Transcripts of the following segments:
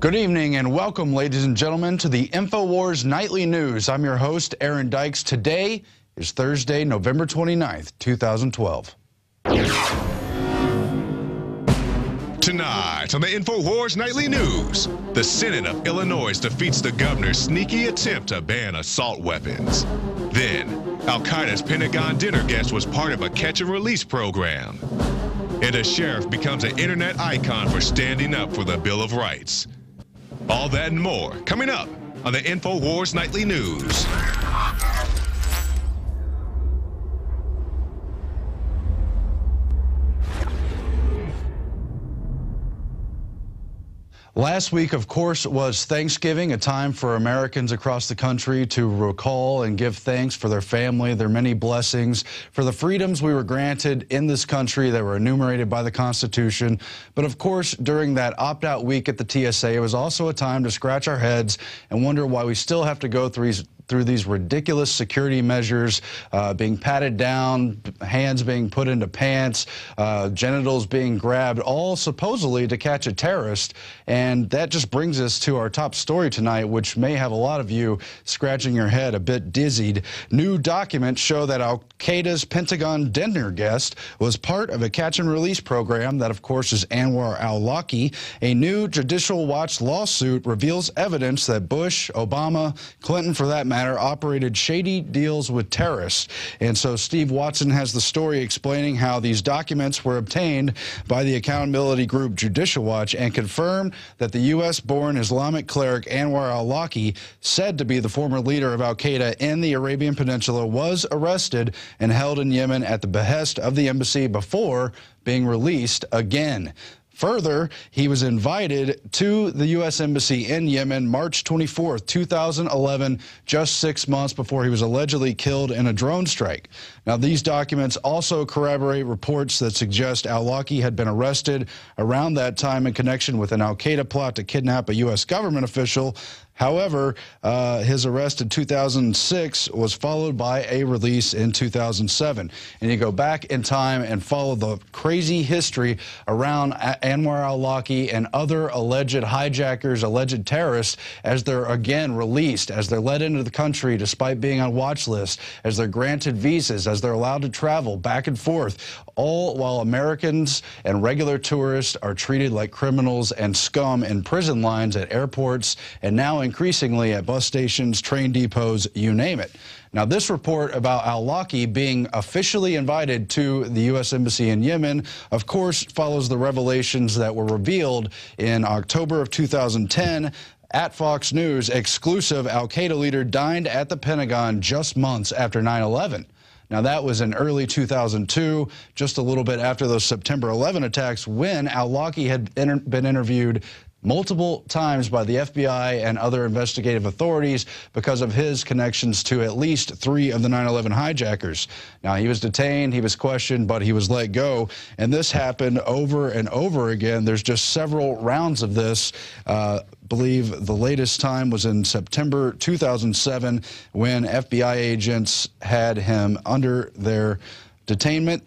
Good evening and welcome, ladies and gentlemen, to the INFOWARS Nightly News. I'm your host, Aaron Dykes. Today is Thursday, November 29th, 2012. Tonight on the INFOWARS Nightly News, the Senate of Illinois defeats the governor's sneaky attempt to ban assault weapons. Then, Al-Qaeda's Pentagon dinner guest was part of a catch-and-release program. And a sheriff becomes an internet icon for standing up for the Bill of Rights. All that and more coming up on the INFOWARS Nightly News. Last week, of course, was Thanksgiving, a time for Americans across the country to recall and give thanks for their family, their many blessings, for the freedoms we were granted in this country that were enumerated by the Constitution. But of course, during that opt-out week at the TSA, it was also a time to scratch our heads and wonder why we still have to go through these ridiculous security measures, being patted down, hands being put into pants, genitals being grabbed, all supposedly to catch a terrorist. And that just brings us to our top story tonight, which may have a lot of you scratching your head, a bit dizzied. New documents show that Al-Qaeda's Pentagon dinner guest was part of a catch-and-release program that, of course, is Anwar al-Awlaki. A new Judicial Watch lawsuit reveals evidence that Bush, Obama, Clinton, for that matter, operated shady deals with terrorists. And so Steve Watson has the story explaining how these documents were obtained by the accountability group Judicial Watch and confirmed that the U.S.-born Islamic cleric Anwar al-Awlaki, said to be the former leader of al-Qaeda in the Arabian Peninsula, was arrested and held in Yemen at the behest of the embassy before being released again. Further, he was invited to the U.S. Embassy in Yemen March 24th, 2011, just 6 months before he was allegedly killed in a drone strike. Now, these documents also corroborate reports that suggest al-Awlaki had been arrested around that time in connection with an al-Qaeda plot to kidnap a U.S. government official. However, his arrest in 2006 was followed by a release in 2007. And you go back in time and follow the crazy history around Anwar al-Awlaki and other alleged hijackers, alleged terrorists, as they're again released, as they're let into the country despite being on watch lists, as they're granted visas, as they're allowed to travel back and forth, all while Americans and regular tourists are treated like criminals and scum in prison lines at airports and now increasingly at bus stations, train depots, you name it. Now, this report about al-Awlaki being officially invited to the U.S. Embassy in Yemen, of course, follows the revelations that were revealed in October of 2010 at Fox News. Exclusive al-Qaeda leader dined at the Pentagon just months after 9/11. Now, that was in early 2002, just a little bit after those September 11 attacks, when al-Awlaki had been interviewed multiple times by the FBI and other investigative authorities because of his connections to at least 3 of the 9/11 hijackers. Now, he was detained, he was questioned, but he was let go. And this happened over and over again. There's just several rounds of this. Believe the latest time was in September 2007 when FBI agents had him under their detainment,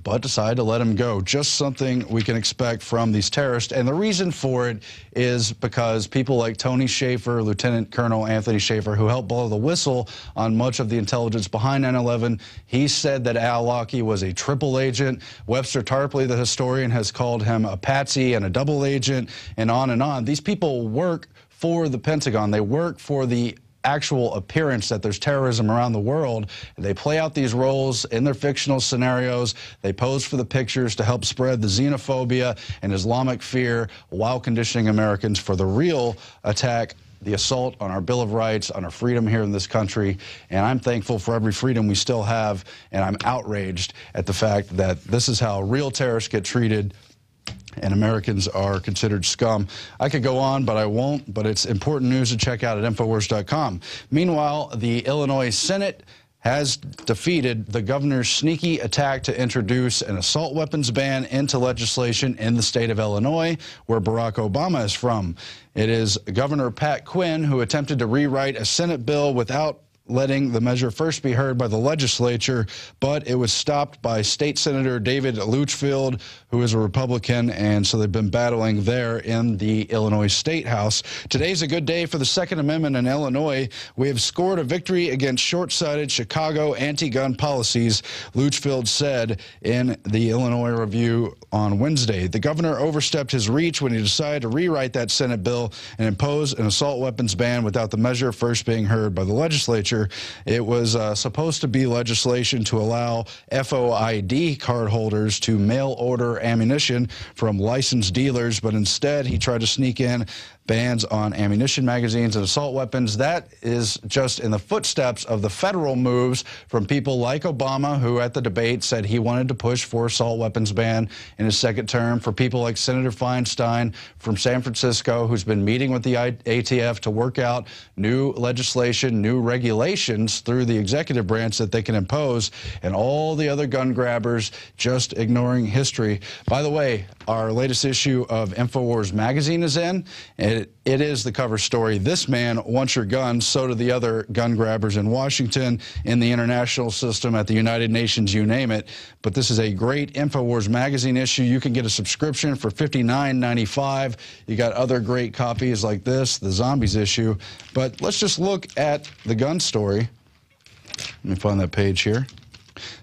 but decided to let him go. Just something we can expect from these terrorists. And the reason for it is because people like Tony Shaffer, Lieutenant Colonel Anthony Shaffer, who helped blow the whistle on much of the intelligence behind 9/11, he said that al-Awlaki was a triple agent. Webster Tarpley, the historian, has called him a patsy and a double agent, and on and on. These people work for the Pentagon. They work for the actual appearance that there's terrorism around the world. They play out these roles in their fictional scenarios. They pose for the pictures to help spread the xenophobia and Islamic fear while conditioning Americans for the real attack, the assault on our Bill of Rights, on our freedom here in this country. And I'm thankful for every freedom we still have, and I'm outraged at the fact that this is how real terrorists get treated, and Americans are considered scum. I could go on, but I won't, but it's important news to check out at INFOWARS.com. Meanwhile, the Illinois Senate has defeated the governor's sneaky attack to introduce an assault weapons ban into legislation in the state of Illinois, where Barack Obama is from. It is Governor Pat Quinn who attempted to rewrite a Senate bill without letting the measure first be heard by the legislature, but it was stopped by State Senator David Litchfield, who is a Republican, and so they've been battling there in the Illinois State House. Today's a good day for the Second Amendment in Illinois. We have scored a victory against short-sighted Chicago anti-gun policies, Litchfield said in the Illinois Review on Wednesday. The governor overstepped his reach when he decided to rewrite that Senate bill and impose an assault weapons ban without the measure first being heard by the legislature. It was supposed to be legislation to allow FOID card holders to mail order ammunition from licensed dealers, but instead he tried to sneak in bans on ammunition, magazines, and assault weapons. That is just in the footsteps of the federal moves from people like Obama, who at the debate said he wanted to push for assault weapons ban in his second term, for people like Senator Feinstein from San Francisco, who's been meeting with the ATF to work out new legislation, new regulations through the executive branch that they can impose, and all the other gun grabbers just ignoring history. By the way, our latest issue of INFOWARS magazine is in. It is the cover story. This man wants your guns, so do the other gun grabbers in Washington, in the international system, at the United Nations, you name it. But this is a great INFOWARS magazine issue. You can get a subscription for $59.95. You got other great copies like this, the Zombies issue. But let's just look at the gun story. Let me find that page here.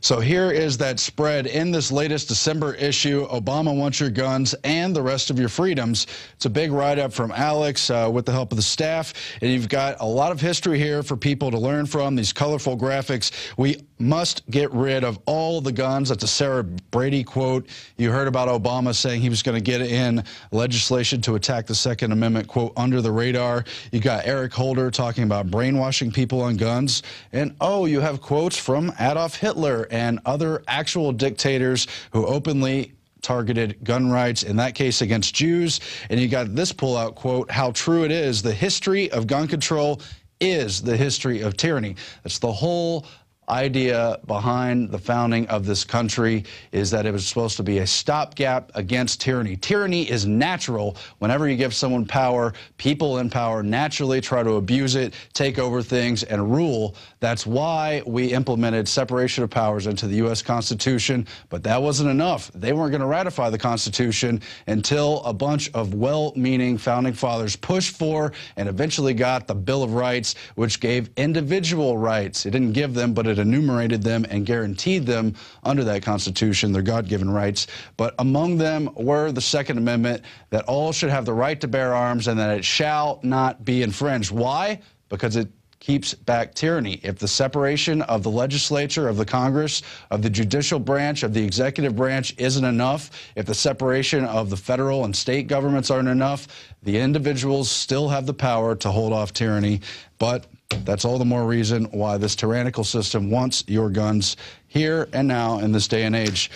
So here is that spread in this latest December issue, Obama Wants Your Guns and the Rest of Your Freedoms. It's a big write-up from Alex with the help of the staff, and you've got a lot of history here for people to learn from, these colorful graphics. We must get rid of all the guns. That's a Sarah Brady quote. You heard about Obama saying he was going to get in legislation to attack the Second Amendment, quote, under the radar. You got Eric Holder talking about brainwashing people on guns. And, oh, you have quotes from Adolf Hitler and other actual dictators who openly targeted gun rights, in that case against Jews. And you got this pullout quote, how true it is. The history of gun control is the history of tyranny. That's the whole idea behind the founding of this country, is that it was supposed to be a stopgap against tyranny. Tyranny is natural. Whenever you give someone power, people in power naturally try to abuse it, take over things, and rule. That's why we implemented separation of powers into the U.S. Constitution, but that wasn't enough. They weren't going to ratify the Constitution until a bunch of well-meaning founding fathers pushed for and eventually got the Bill of Rights, which gave individual rights. It didn't give them, but it enumerated them and guaranteed them under that Constitution, their God-given rights. But among them were the Second Amendment, that all should have the right to bear arms and that it shall not be infringed. Why? Because it keeps back tyranny. If the separation of the legislature, of the Congress, of the judicial branch, of the executive branch isn't enough, if the separation of the federal and state governments aren't enough, the individuals still have the power to hold off tyranny. But that's all the more reason why this tyrannical system wants your guns here and now in this day and age.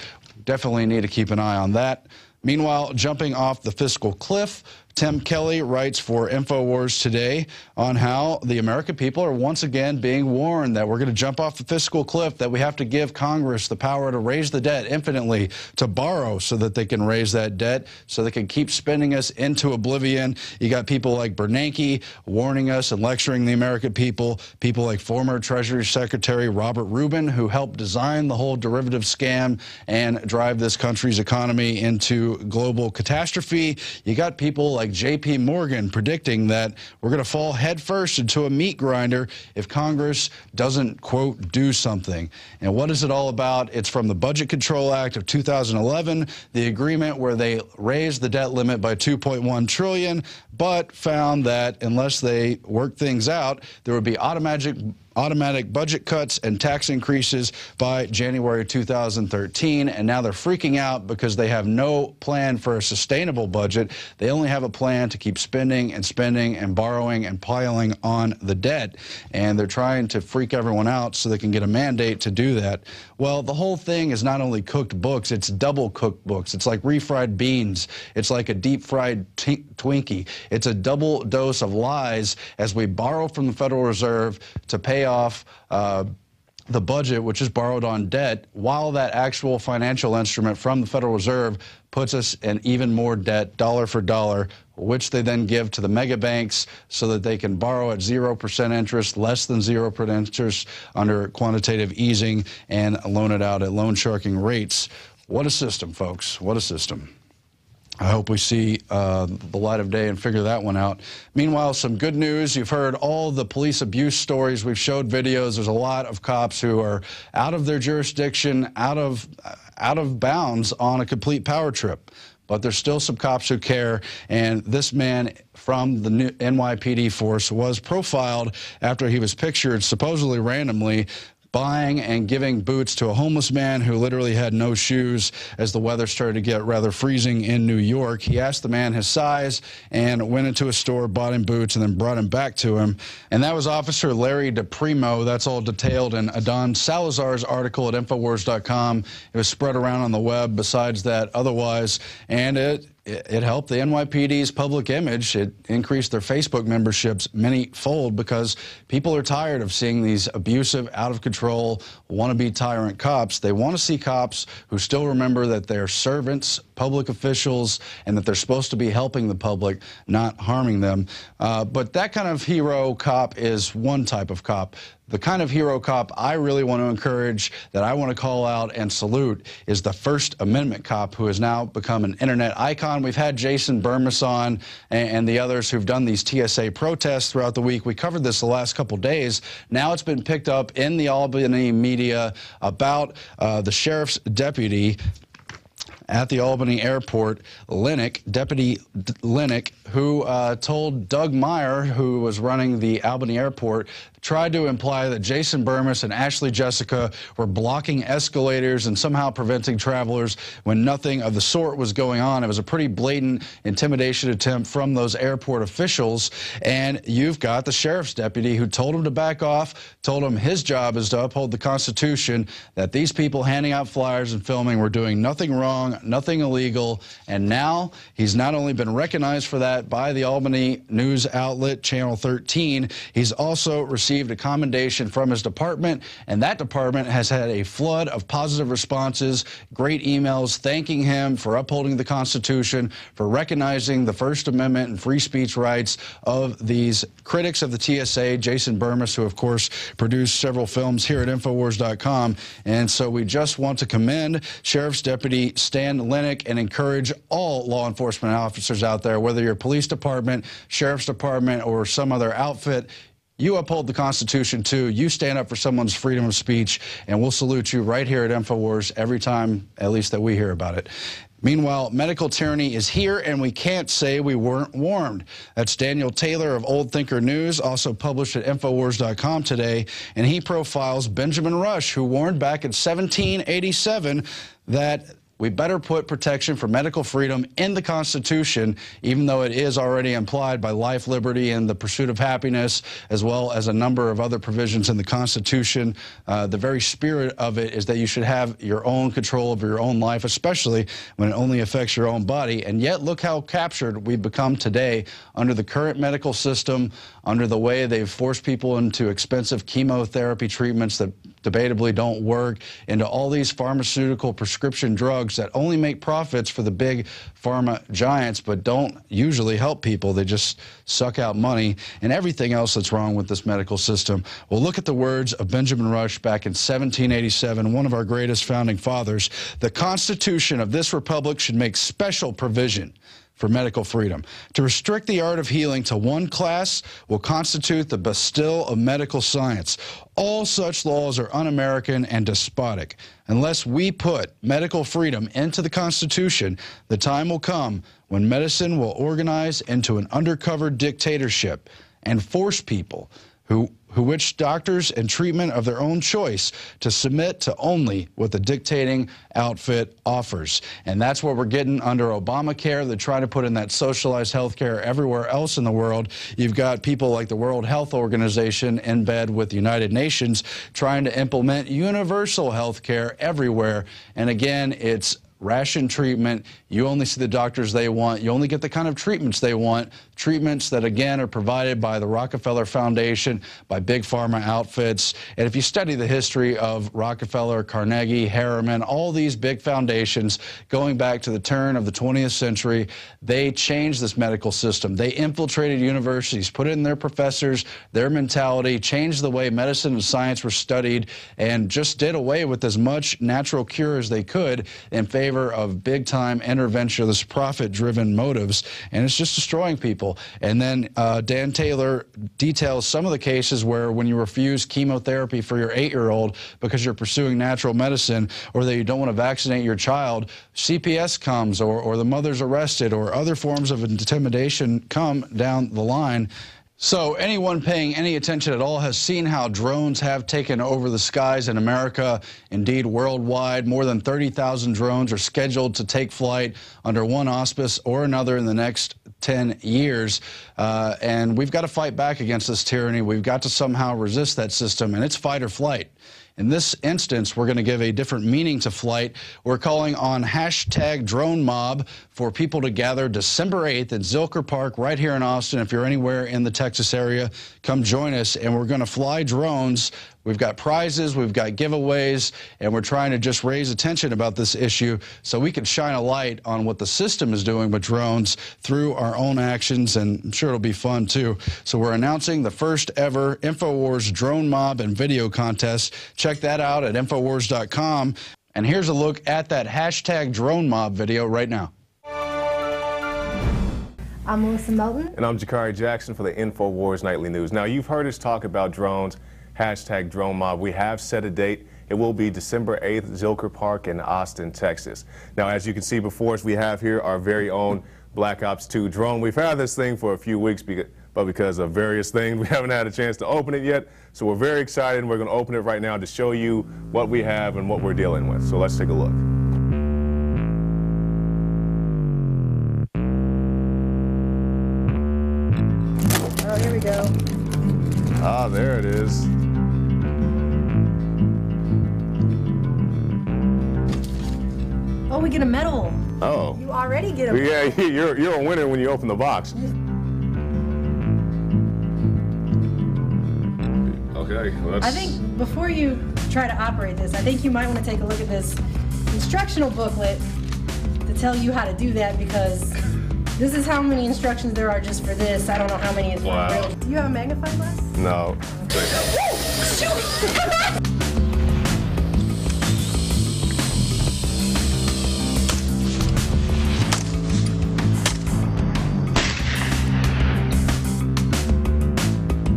Definitely need to keep an eye on that. Meanwhile, jumping off the fiscal cliff, Tim Kelly writes for INFOWARS today on how the American people are once again being warned that we're going to jump off the fiscal cliff, that we have to give Congress the power to raise the debt infinitely, to borrow so that they can raise that debt, so they can keep spending us into oblivion. You got people like Bernanke warning us and lecturing the American people like former Treasury Secretary Robert Rubin, who helped design the whole derivative scam and drive this country's economy into global catastrophe. You got people like J.P. Morgan predicting that we're going to fall headfirst into a meat grinder if Congress doesn't, quote, do something. And what is it all about? It's from the Budget Control Act of 2011, the agreement where they raised the debt limit by $2.1 trillion, but found that unless they work things out, there would be automatic budget cuts and tax increases by January 2013, and now they're freaking out because they have no plan for a sustainable budget. They only have a plan to keep spending and borrowing and piling on the debt, and they're trying to freak everyone out so they can get a mandate to do that. Well, the whole thing is not only cooked books, it's double cooked books. It's like refried beans. It's like a deep fried Twinkie. It's a double dose of lies as we borrow from the Federal Reserve to pay off the budget, which is borrowed on debt, while that actual financial instrument from the Federal Reserve puts us in even more debt, dollar for dollar, which they then give to the mega banks so that they can borrow at 0% interest, less than 0% interest under quantitative easing, and loan it out at loan sharking rates. What a system, folks. What a system. I hope we see the light of day and figure that one out. Meanwhile, some good news. You've heard all the police abuse stories. We've showed videos. There's a lot of cops who are out of their jurisdiction, out of bounds on a complete power trip. But there's still some cops who care, and this man from the new NYPD force was profiled after he was pictured supposedly randomly buying and giving boots to a homeless man who literally had no shoes as the weather started to get rather freezing in New York. He asked the man his size and went into a store, bought him boots, and then brought him back to him. And that was Officer Larry DePrimo. That's all detailed in Adon Salazar's article at INFOWARS.com. It was spread around on the web besides that otherwise, and it helped the NYPD's public image. It increased their Facebook memberships many-fold because people are tired of seeing these abusive, out-of-control, wannabe tyrant cops. They want to see cops who still remember that they're servants, public officials, and that they're supposed to be helping the public, not harming them. But that kind of hero cop is one type of cop. The kind of hero cop I really want to encourage, that I want to call out and salute, is the First Amendment cop who has now become an internet icon. We've had Jason Burmis on and the others who've done these TSA protests throughout the week. We covered this the last couple days. Now it's been picked up in the Albany media about the sheriff's deputy at the Albany airport, Deputy Linick, who told Doug Meyer, who was running the Albany airport, tried to imply that Jason Burmis and Ashley Jessica were blocking escalators and somehow preventing travelers when nothing of the sort was going on. It was a pretty blatant intimidation attempt from those airport officials. And you've got the sheriff's deputy who told him to back off, told him his job is to uphold the Constitution, that these people handing out flyers and filming were doing nothing wrong, nothing illegal. And now he's not only been recognized for that by the Albany news outlet, Channel 13, he's also received a commendation from his department, and that department has had a flood of positive responses, great emails thanking him for upholding the Constitution, for recognizing the First Amendment and free speech rights of these critics of the TSA, Jason Burmis, who of course produced several films here at INFOWARS.com. And so we just want to commend Sheriff's Deputy Stan Linick and encourage all law enforcement officers out there, whether you're police department, sheriff's department, or some other outfit, you uphold the Constitution, too. You stand up for someone's freedom of speech, and we'll salute you right here at INFOWARS every time, at least, that we hear about it. Meanwhile, medical tyranny is here, and we can't say we weren't warned. That's Daniel Taylor of Old Thinker News, also published at INFOWARS.com today, and he profiles Benjamin Rush, who warned back in 1787 that we better put protection for medical freedom in the Constitution, even though it is already implied by life, liberty, and the pursuit of happiness, as well as a number of other provisions in the Constitution. The very spirit of it is that you should have your own control over your own life, especially when it only affects your own body. And yet, look how captured we've become today under the current medical system, under the way they've forced people into expensive chemotherapy treatments that debatably don't work, into all these pharmaceutical prescription drugs that only make profits for the big pharma giants but don't usually help people. They just suck out money, and everything else that's wrong with this medical system. Well, look at the words of Benjamin Rush back in 1787, one of our greatest founding fathers. The Constitution of this republic should make special provision for medical freedom. To restrict the art of healing to one class will constitute the Bastille of medical science. All such laws are un-American and despotic. Unless we put medical freedom into the Constitution, the time will come when medicine will organize into an undercover dictatorship and force people who wish doctors and treatment of their own choice to submit to only what the dictating outfit offers. And that's what we're getting under Obamacare. They're trying to put in that socialized health care everywhere else in the world. You've got people like the World Health Organization in bed with the United Nations trying to implement universal health care everywhere. And again, it's ration treatment. You only see the doctors they want. You only get the kind of treatments they want treatments that, again, are provided by the Rockefeller Foundation, by big pharma outfits. And if you study the history of Rockefeller, Carnegie, Harriman, all these big foundations going back to the turn of the 20th century, they changed this medical system. They infiltrated universities, put in their professors, their mentality, changed the way medicine and science were studied, and just did away with as much natural cure as they could in favor of big-time interventionist, profit-driven motives, and it's just destroying people. And then Dan Taylor details some of the cases where when you refuse chemotherapy for your 8-year-old because you're pursuing natural medicine, or that you don't want to vaccinate your child, CPS comes, or the mother's arrested, or other forms of intimidation come down the line. So anyone paying any attention at all has seen how drones have taken over the skies in America, indeed worldwide. More than 30,000 drones are scheduled to take flight under one auspice or another in the next 10 years. And we've got to fight back against this tyranny. We've got to somehow resist that system, and it's fight or flight. In this instance, we're going to give a different meaning to flight. We're calling on #DroneMob for people to gather December 8th at Zilker Park right here in Austin. If you're anywhere in the Texas area, come join us, and we're going to fly drones. We've got prizes, we've got giveaways, and we're trying to just raise attention about this issue so we can shine a light on what the system is doing with drones through our own actions, and I'm sure it'll be fun too. So we're announcing the first ever INFOWARS Drone Mob and Video Contest. Check that out at INFOWARS.com. And here's a look at that #DroneMob video right now. I'm Melissa Melton. And I'm Jakari Jackson for the INFOWARS Nightly News. Now, you've heard us talk about drones, #DroneMob. We have set a date. It will be December 8th, Zilker Park in Austin, Texas. Now, as you can see before us, we have here our very own Black Ops 2 drone. We've had this thing for a few weeks, but because of various things, we haven't had a chance to open it yet. So we're very excited, and we're going to open it right now to show you what we have and what we're dealing with. So let's take a look. Oh, here we go. Ah, there it is. Oh, we get a medal. Oh. You already get a medal. Yeah, you're a winner when you open the box. Okay, I think before you try to operate this, I think you might want to take a look at this instructional booklet to tell you how to do that, because this is how many instructions there are just for this. I don't know how many is for real. Do you have a magnifying glass? No.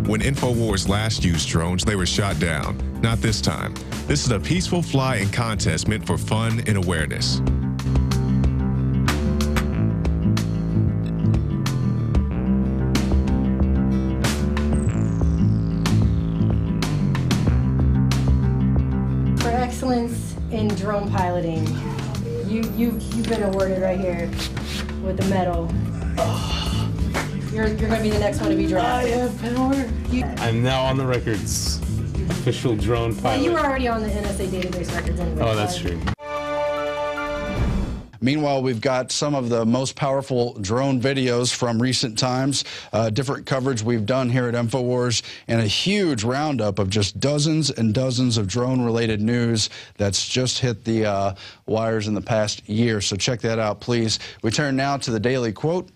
When INFOWARS last used drones, they were shot down. Not this time. This is a peaceful fly and contest meant for fun and awareness. For excellence in drone piloting, you've been awarded right here with the medal. You're going to be the next one to be drafted. I have power. I'm now on the records. Official drone pilot. Well, you were already on the NSA database records anyway. Oh, that's true. Meanwhile, we've got some of the most powerful drone videos from recent times, different coverage we've done here at INFOWARS, and a huge roundup of just dozens and dozens of drone-related news that's just hit the wires in the past year. So check that out, please. We turn now to the Daily Quote.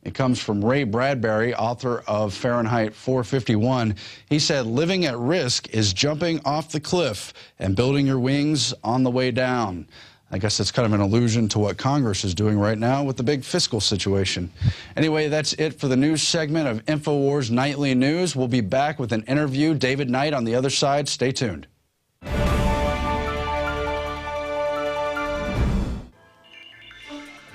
It comes from Ray Bradbury, author of Fahrenheit 451. He said, "Living at risk is jumping off the cliff and building your wings on the way down." I guess that's kind of an allusion to what Congress is doing right now with the big fiscal situation. Anyway, that's it for the news segment of INFOWARS Nightly News. We'll be back with an interview. David Knight on the other side. Stay tuned.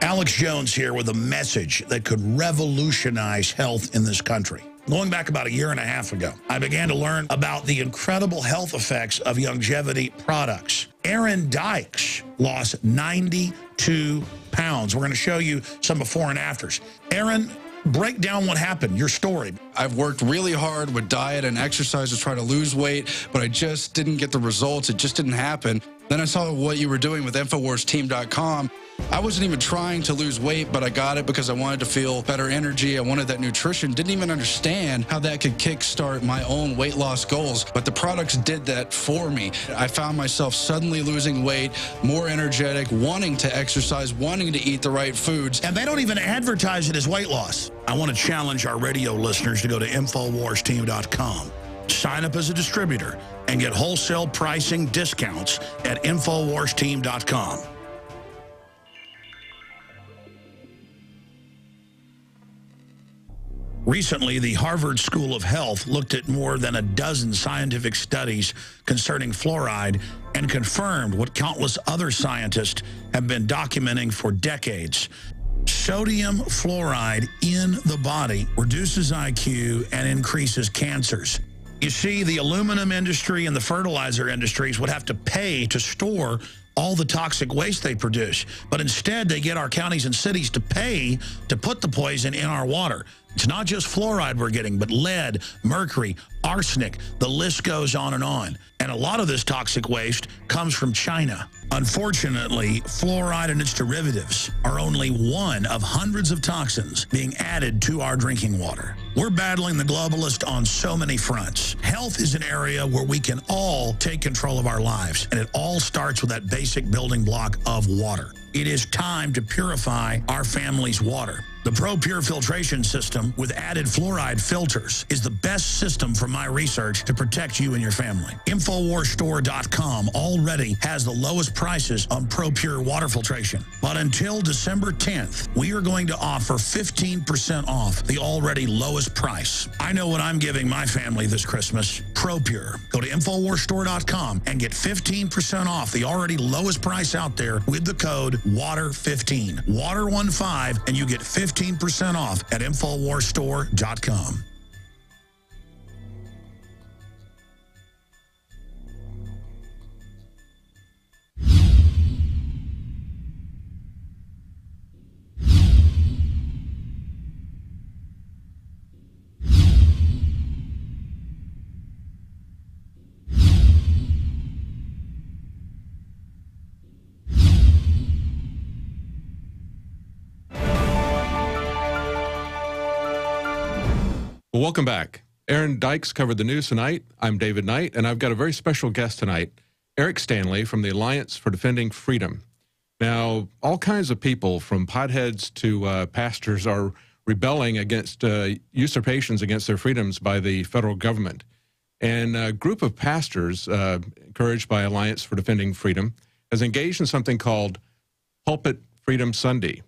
Alex Jones here with a message that could revolutionize health in this country. Going back about 1.5 years ago, I began to learn about the incredible health effects of longevity products. Aaron Dykes lost 92 pounds. We're going to show you some before and afters. Aaron, break down what happened, your story. I've worked really hard with diet and exercise to try to lose weight, but I just didn't get the results. It just didn't happen. Then I saw what you were doing with InfoWarsTeam.com. I wasn't even trying to lose weight, but I got it because I wanted to feel better energy. I wanted that nutrition. Didn't even understand how that could kickstart my own weight loss goals, but the products did that for me. I found myself suddenly losing weight, more energetic, wanting to exercise, wanting to eat the right foods. And they don't even advertise it as weight loss. I want to challenge our radio listeners to go to InfoWarsTeam.com, sign up as a distributor, and get wholesale pricing discounts at InfoWarsTeam.com. Recently, the Harvard School of Health looked at more than a dozen scientific studies concerning fluoride and confirmed what countless other scientists have been documenting for decades. Sodium fluoride in the body reduces IQ and increases cancers. You see, the aluminum industry and the fertilizer industries would have to pay to store all the toxic waste they produce, but instead they get our counties and cities to pay to put the poison in our water. It's not just fluoride we're getting, but lead, mercury, arsenic, the list goes on. And a lot of this toxic waste comes from China. Unfortunately, fluoride and its derivatives are only one of hundreds of toxins being added to our drinking water. We're battling the globalists on so many fronts. Health is an area where we can all take control of our lives, and it all starts with that basic building block of water. It is time to purify our family's water. The ProPure filtration system with added fluoride filters is the best system from my research to protect you and your family. InfoWarsStore.com already has the lowest prices on ProPure water filtration. But until December 10th, we are going to offer 15% off the already lowest price. I know what I'm giving my family this Christmas. ProPure. Go to InfoWarsStore.com and get 15% off the already lowest price out there with the code WATER15. WATER15, and you get 15% off at InfoWarsStore.com. Well, welcome back. Aaron Dykes covered the news tonight. I'm David Knight, and I've got a very special guest tonight, Eric Stanley from the Alliance for Defending Freedom. Now, all kinds of people, from potheads to pastors, are rebelling against usurpations against their freedoms by the federal government. And a group of pastors, encouraged by Alliance for Defending Freedom, has engaged in something called Pulpit Freedom Sunday.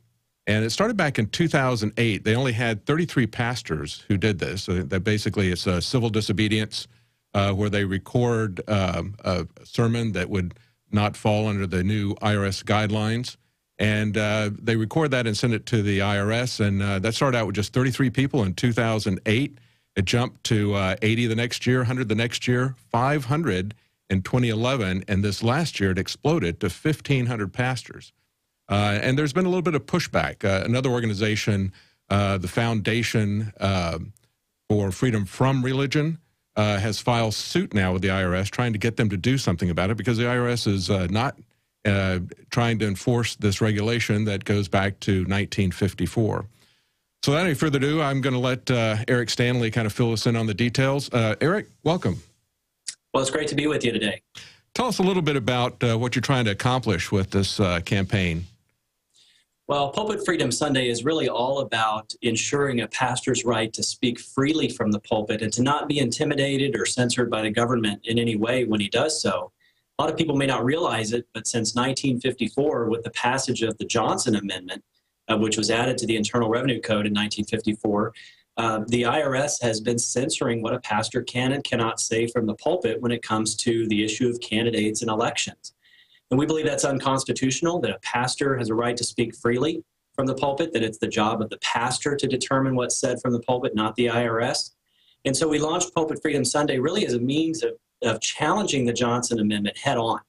And it started back in 2008. They only had 33 pastors who did this. So that basically it's a civil disobedience where they record a sermon that would not fall under the new IRS guidelines. And they record that and send it to the IRS. And that started out with just 33 people in 2008. It jumped to 80 the next year, 100 the next year, 500 in 2011. And this last year, it exploded to 1,500 pastors. And there's been a little bit of pushback. Another organization, the Foundation for Freedom from Religion, has filed suit now with the IRS trying to get them to do something about it because the IRS is not trying to enforce this regulation that goes back to 1954. So without any further ado, I'm going to let Eric Stanley kind of fill us in on the details. Eric, welcome. Well, it's great to be with you today. Tell us a little bit about what you're trying to accomplish with this campaign. Well, Pulpit Freedom Sunday is really all about ensuring a pastor's right to speak freely from the pulpit and to not be intimidated or censored by the government in any way when he does so. A lot of people may not realize it, but since 1954, with the passage of the Johnson Amendment, which was added to the Internal Revenue Code in 1954, the IRS has been censoring what a pastor can and cannot say from the pulpit when it comes to the issue of candidates and elections. And we believe that's unconstitutional, that a pastor has a right to speak freely from the pulpit, that it's the job of the pastor to determine what's said from the pulpit, not the IRS. And so we launched Pulpit Freedom Sunday really as a means of challenging the Johnson Amendment head on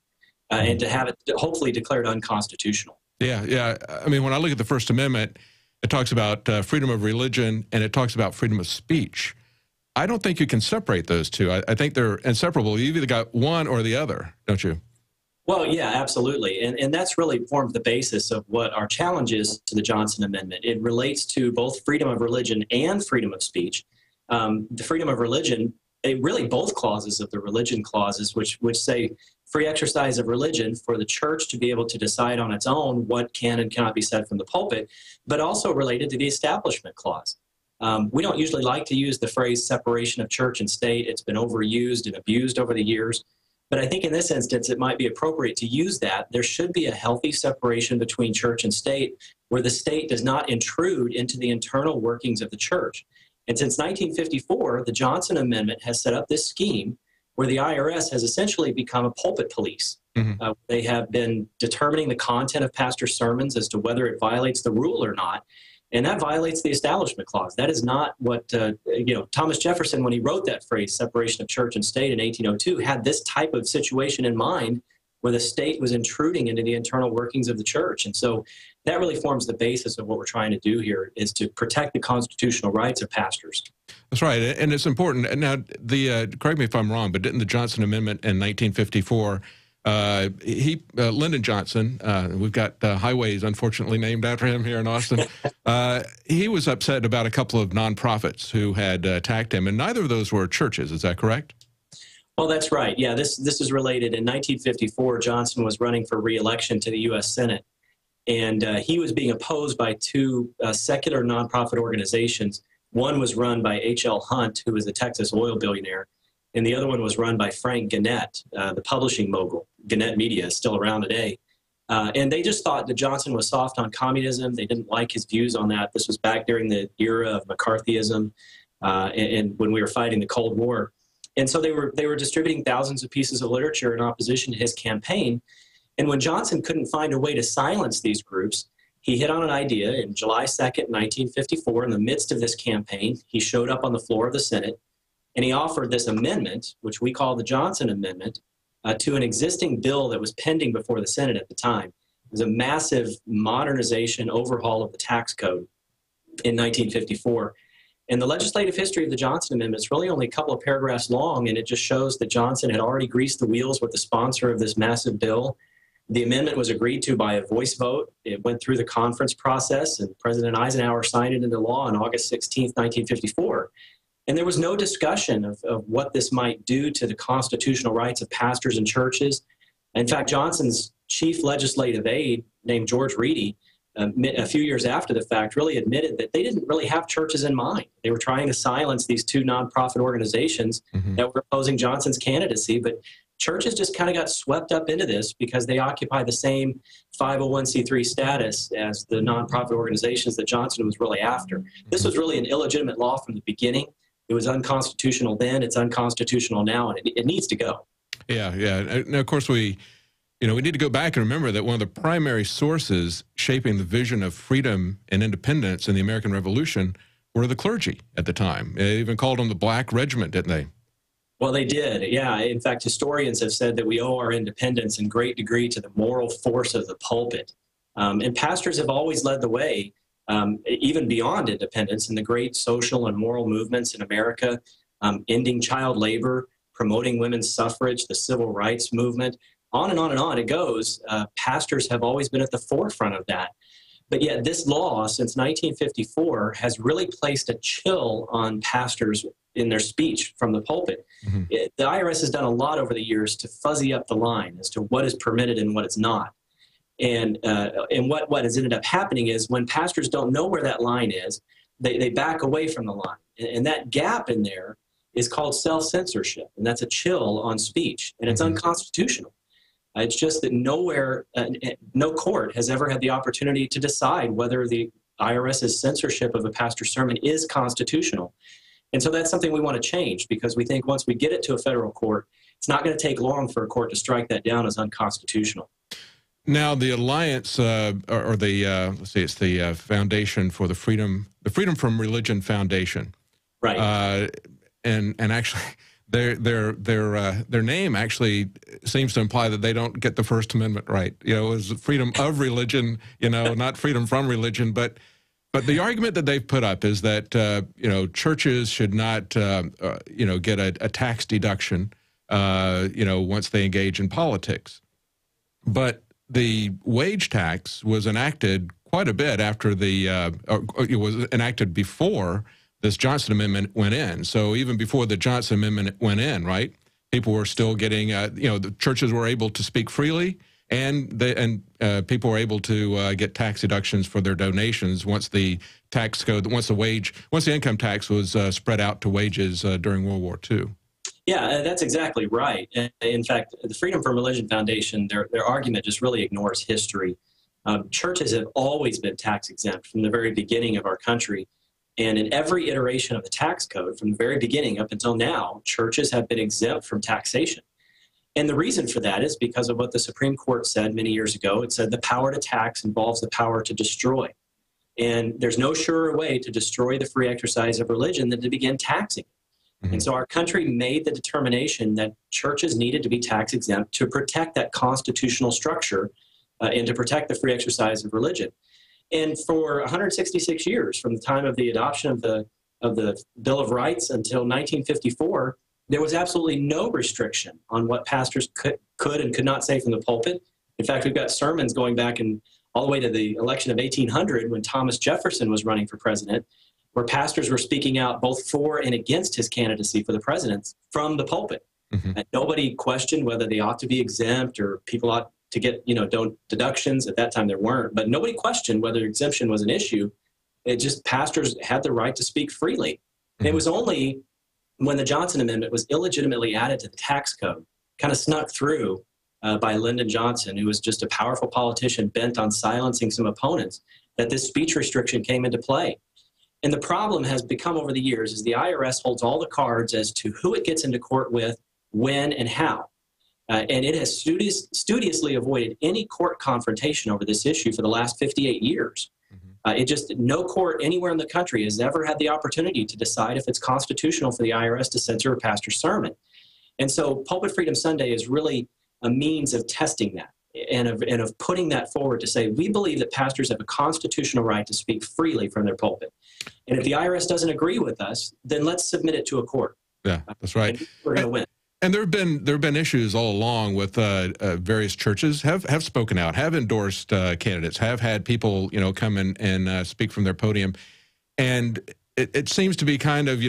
and to have it hopefully declared unconstitutional. Yeah. I mean, when I look at the First Amendment, it talks about freedom of religion and it talks about freedom of speech. I don't think you can separate those two. I think they're inseparable. You've either got one or the other, don't you? Well, yeah, absolutely. And that's really formed the basis of what our challenge is to the Johnson Amendment. It relates to both freedom of religion and freedom of speech. The freedom of religion, really both clauses of the religion clauses, which say free exercise of religion for the church to be able to decide on its own what can and cannot be said from the pulpit, but also related to the Establishment Clause. We don't usually like to use the phrase separation of church and state. It's been overused and abused over the years. But I think in this instance, it might be appropriate to use that. There should be a healthy separation between church and state where the state does not intrude into the internal workings of the church. And since 1954, the Johnson Amendment has set up this scheme where the IRS has essentially become a pulpit police. They have been determining the content of pastors' sermons as to whether it violates the rule or not. And that violates the Establishment Clause. That is not what, Thomas Jefferson, when he wrote that phrase, separation of church and state in 1802, had this type of situation in mind where the state was intruding into the internal workings of the church. And so that really forms the basis of what we're trying to do here, is to protect the constitutional rights of pastors. That's right. And it's important. Now, correct me if I'm wrong, but didn't the Johnson Amendment in 1954, Lyndon Johnson, we've got highways unfortunately named after him here in Austin. He was upset about a couple of nonprofits who had attacked him, and neither of those were churches. Is that correct? Well, that's right. Yeah, this is related. In 1954, Johnson was running for re-election to the U.S. Senate, and he was being opposed by two secular nonprofit organizations. One was run by H.L. Hunt, who was a Texas oil billionaire, and the other one was run by Frank Gannett, the publishing mogul. Gannett Media is still around today. And they just thought that Johnson was soft on communism. They didn't like his views on that. This was back during the era of McCarthyism and when we were fighting the Cold War. And so they were distributing thousands of pieces of literature in opposition to his campaign. And when Johnson couldn't find a way to silence these groups, he hit on an idea. In July 2nd, 1954, in the midst of this campaign, he showed up on the floor of the Senate, and he offered this amendment, which we call the Johnson Amendment, to an existing bill that was pending before the Senate at the time. It was a massive modernization, overhaul of the tax code in 1954. And the legislative history of the Johnson Amendment is really only a couple of paragraphs long, and it just shows that Johnson had already greased the wheels with the sponsor of this massive bill. The amendment was agreed to by a voice vote. It went through the conference process, and President Eisenhower signed it into law on August 16, 1954. And there was no discussion of what this might do to the constitutional rights of pastors and churches. In fact, Johnson's chief legislative aide, named George Reedy, a few years after the fact, really admitted that they didn't really have churches in mind. They were trying to silence these two nonprofit organizations that were opposing Johnson's candidacy, but churches just kind of got swept up into this because they occupy the same 501c3 status as the nonprofit organizations that Johnson was really after. This was really an illegitimate law from the beginning. It was unconstitutional then, it's unconstitutional now, and it needs to go. Yeah. Now, of course, we need to go back and remember that one of the primary sources shaping the vision of freedom and independence in the American Revolution were the clergy at the time. They even called them the Black Regiment, didn't they? Well, they did, yeah. In fact, historians have said that we owe our independence in great degree to the moral force of the pulpit. And pastors have always led the way, even beyond independence, in the great social and moral movements in America, ending child labor, promoting women's suffrage, the civil rights movement, on and on and on it goes. Pastors have always been at the forefront of that. But yet this law, since 1954, has really placed a chill on pastors in their speech from the pulpit. The IRS has done a lot over the years to fuzzy up the line as to what is permitted and what is not. And what has ended up happening is when pastors don't know where that line is, they back away from the line. And that gap in there is called self-censorship, and that's a chill on speech, and it's unconstitutional. It's just that nowhere, no court has ever had the opportunity to decide whether the IRS's censorship of a pastor's sermon is constitutional. And so that's something we want to change, because we think once we get it to a federal court, it's not going to take long for a court to strike that down as unconstitutional. Now, the Alliance, let's see, it's the Foundation for the Freedom from Religion Foundation. Right. And actually, their name actually seems to imply that they don't get the First Amendment right. It was freedom of religion, not freedom from religion. But the argument that they've put up is that churches should not get a tax deduction once they engage in politics. But the wage tax was enacted quite a bit after the, it was enacted before this Johnson Amendment went in. So even before the Johnson Amendment went in, right, people were still getting, the churches were able to speak freely, and people were able to get tax deductions for their donations once the tax code, once the income tax was spread out to wages during World War II. Yeah, that's exactly right. In fact, the Freedom from Religion Foundation, their argument just really ignores history. Churches have always been tax exempt from the very beginning of our country. And in every iteration of the tax code from the very beginning up until now, churches have been exempt from taxation. And the reason for that is because of what the Supreme Court said many years ago. It said the power to tax involves the power to destroy. And there's no surer way to destroy the free exercise of religion than to begin taxing. And so our country made the determination that churches needed to be tax exempt to protect that constitutional structure and to protect the free exercise of religion. And for 166 years, from the time of the adoption of the Bill of Rights until 1954, there was absolutely no restriction on what pastors could and could not say from the pulpit. In fact, we've got sermons going back all the way to the election of 1800 when Thomas Jefferson was running for president, where pastors were speaking out both for and against his candidacy for the presidency from the pulpit. And nobody questioned whether they ought to be exempt or people ought to get, deductions. At that time there weren't, but nobody questioned whether exemption was an issue. It just, pastors had the right to speak freely. And it was only when the Johnson Amendment was illegitimately added to the tax code, kind of snuck through by Lyndon Johnson, who was just a powerful politician bent on silencing some opponents, that this speech restriction came into play. And the problem has become over the years is the IRS holds all the cards as to who it gets into court with, when, and how. And it has studiously avoided any court confrontation over this issue for the last 58 years. No court anywhere in the country has ever had the opportunity to decide if it's constitutional for the IRS to censor a pastor's sermon. And so Pulpit Freedom Sunday is really a means of testing that and of putting that forward to say, we believe that pastors have a constitutional right to speak freely from their pulpit. And if the IRS doesn't agree with us, then let's submit it to a court. Yeah, that's right. We're going to win. And there have been issues all along with various churches have spoken out, have endorsed candidates, have had people come in and speak from their podium, and it seems to be kind of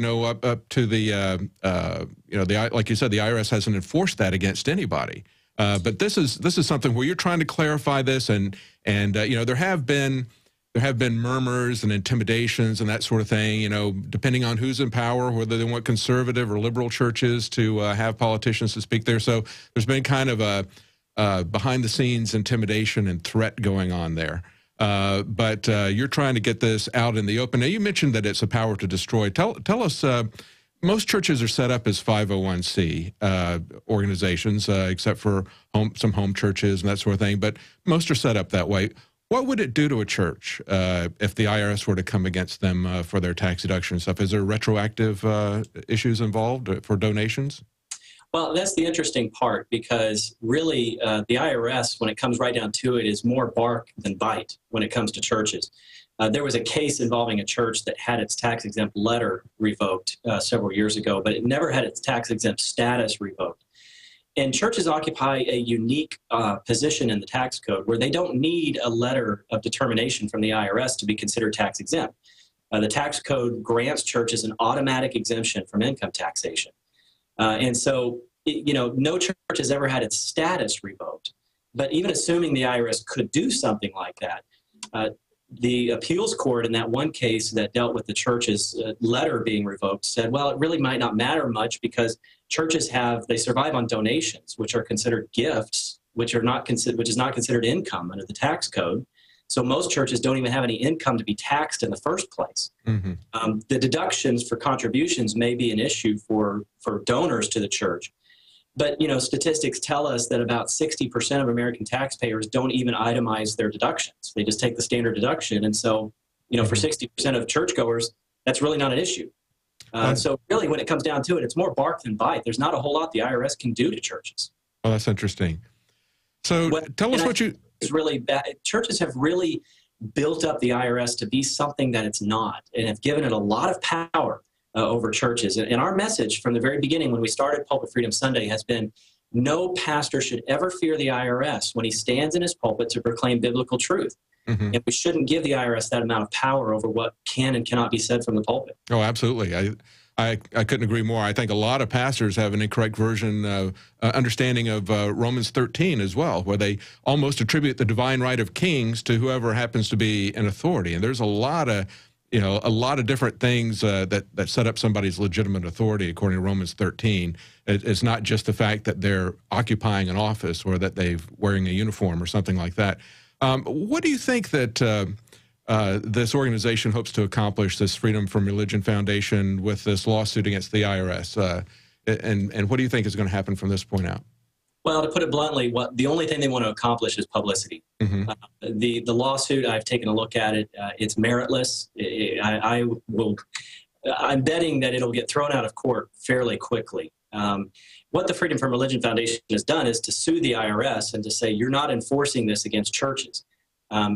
up to the like you said, the IRS hasn't enforced that against anybody. But this is something where you're trying to clarify this, and there have been murmurs and intimidations and that sort of thing, depending on who's in power, whether they want conservative or liberal churches to have politicians to speak there. So there's been kind of a behind-the-scenes intimidation and threat going on there. But you're trying to get this out in the open. Now, you mentioned that it's a power to destroy. Tell us, most churches are set up as 501c organizations, except for some home churches and that sort of thing, but most are set up that way. What would it do to a church if the IRS were to come against them for their tax deduction stuff? Is there retroactive issues involved for donations? Well, that's the interesting part, because really the IRS, when it comes right down to it, is more bark than bite when it comes to churches. There was a case involving a church that had its tax-exempt letter revoked several years ago, but it never had its tax-exempt status revoked. And churches occupy a unique position in the tax code where they don't need a letter of determination from the IRS to be considered tax exempt. The tax code grants churches an automatic exemption from income taxation. And so, no church has ever had its status revoked. But even assuming the IRS could do something like that, the appeals court in that one case that dealt with the church's letter being revoked said, well, it really might not matter much because churches they survive on donations, which are considered gifts, which is not considered income under the tax code. So most churches don't even have any income to be taxed in the first place. The deductions for contributions may be an issue for donors to the church. But, statistics tell us that about 60% of American taxpayers don't even itemize their deductions. They just take the standard deduction. And so, for 60% of churchgoers, that's really not an issue. So really, when it comes down to it, it's more bark than bite. There's not a whole lot the IRS can do to churches. Oh, that's interesting. So tell us what you... It's really bad. Churches have really built up the IRS to be something that it's not, and have given it a lot of power over churches. And our message from the very beginning when we started Pulpit Freedom Sunday has been, no pastor should ever fear the IRS when he stands in his pulpit to proclaim biblical truth. And we shouldn't give the IRS that amount of power over what can and cannot be said from the pulpit. Oh, absolutely. I couldn't agree more. I think a lot of pastors have an incorrect understanding of Romans 13 as well, where they almost attribute the divine right of kings to whoever happens to be in authority. And there's a lot of different things that set up somebody's legitimate authority according to Romans 13. It's not just the fact that they're occupying an office or that they're wearing a uniform or something like that. What do you think that this organization hopes to accomplish, this Freedom from Religion Foundation, with this lawsuit against the IRS? And what do you think is going to happen from this point out? Well, to put it bluntly, the only thing they want to accomplish is publicity. The lawsuit, I've taken a look at it. It's meritless. I'm betting that it'll get thrown out of court fairly quickly. What the Freedom from Religion Foundation has done is to sue the IRS and to say, you're not enforcing this against churches.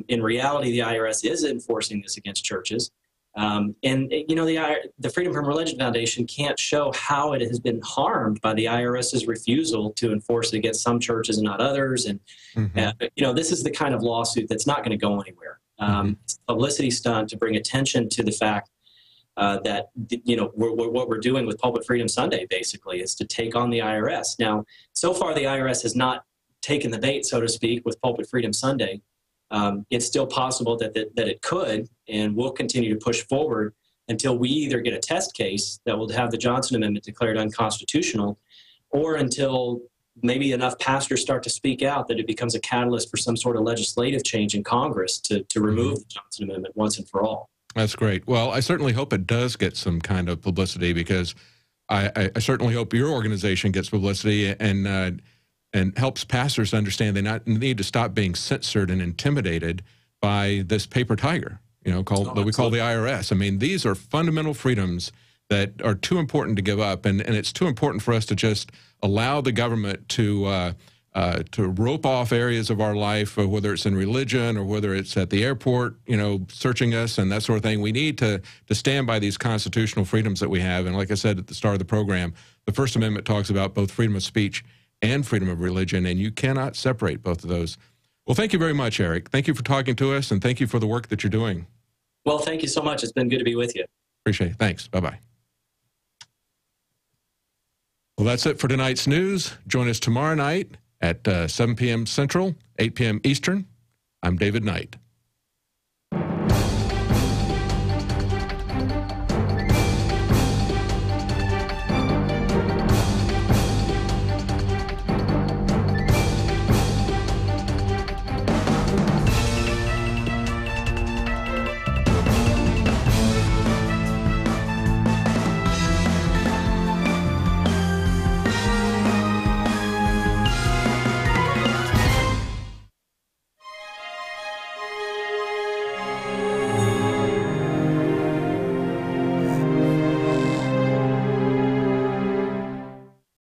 In reality, the IRS is enforcing this against churches. And, you know, the Freedom from Religion Foundation can't show how it has been harmed by the IRS's refusal to enforce it against some churches and not others. And, you know, this is the kind of lawsuit that's not going to go anywhere. It's a publicity stunt to bring attention to the fact that, you know, what we're doing with Pulpit Freedom Sunday, basically, is to take on the IRS. Now, so far, the IRS has not taken the bait, so to speak, with Pulpit Freedom Sunday. It's still possible that it could, and we'll continue to push forward until we either get a test case that will have the Johnson Amendment declared unconstitutional, or until maybe enough pastors start to speak out that it becomes a catalyst for some sort of legislative change in Congress to remove the Johnson Amendment once and for all. That's great. Well, I certainly hope it does get some kind of publicity, because I certainly hope your organization gets publicity and helps pastors understand they need to stop being censored and intimidated by this paper tiger, you know, that we call the IRS. I mean, these are fundamental freedoms that are too important to give up, and it's too important for us to just allow the government to rope off areas of our life, whether it's in religion or whether it's at the airport, you know, searching us and that sort of thing. We need to stand by these constitutional freedoms that we have. And like I said at the start of the program, the First Amendment talks about both freedom of speech and freedom of religion, and you cannot separate both of those. Well, thank you very much, Eric. Thank you for talking to us, and thank you for the work that you're doing. Well, thank you so much. It's been good to be with you. Appreciate it. Thanks. Bye-bye. Well, that's it for tonight's news. Join us tomorrow night at 7 p.m. Central, 8 p.m. Eastern. I'm David Knight.